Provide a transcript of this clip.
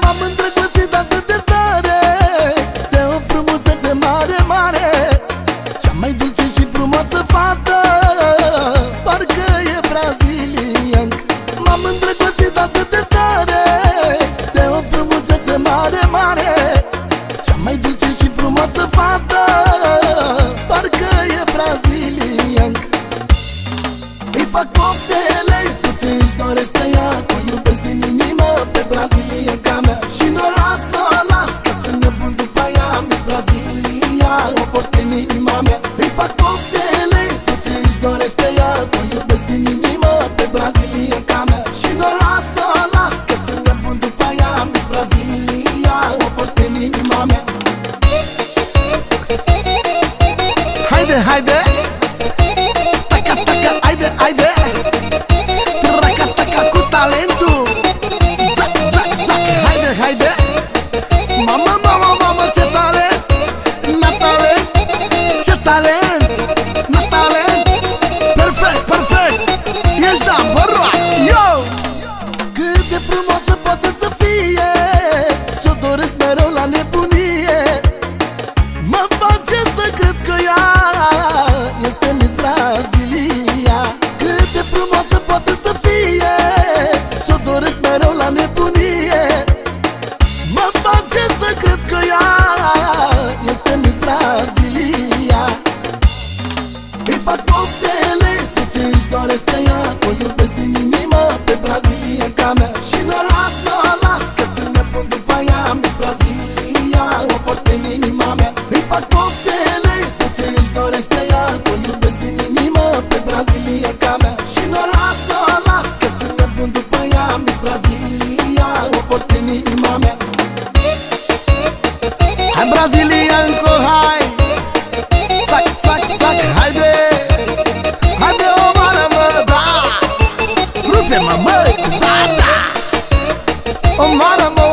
M-am îndrăgostit atât de tare de o frumusețe mare, mare. Cea mai dulce și frumoasă fată, parcă e brazilian. M-am îndrăgostit atât de tare de o frumusețe mare, mare. Cea mai dulce și frumoasă fată, parcă e brazilian. Îi fac poftele, tot ce își dorește ea, că o iubesc din inimă pe brazilianca mea. Și n-o las, că să nebun după ea, Miss Brazilia, o port în inima mea. Îi fac poftele, tot ce își dorește ea, că o iubesc din inimă pe brazilianca mea. Și n-o las, că să nebun după ea, Miss Brazilia, o port în inima mea. Haide, haide! Haide, raca-taca cu talentul. Zac, haide. Mamă, ce talent. Ce talent. Perfect. Ești number one, yo. Cât de frumoasă poate să fie, și-o doresc mereu la nebunie. Mă face să cred că ea este Miss Brazilia. Cât de frumoasă poate să fie, și-o doresc mereu la nebunie. Mă face să cred că ea este Miss Brazilia. Îi fac poftele, tot ce își dorește ea, că o iubesc din inimă pe brazilianca mea. Și n-o las, că să nebun după ea, Miss Brazilia, o port în inima mea. Îi fac poftele, tot ce își dorește ea, că o iubesc din inimă pe brazilianca mea. Și n-o las, că să nebun după ea, Miss Brazilia, o port în inima mea. Hai brazilianco, hai! Zac, haide! Haide, omoară, mă, da! Rupe-mă, măi, da! Omoară, mă,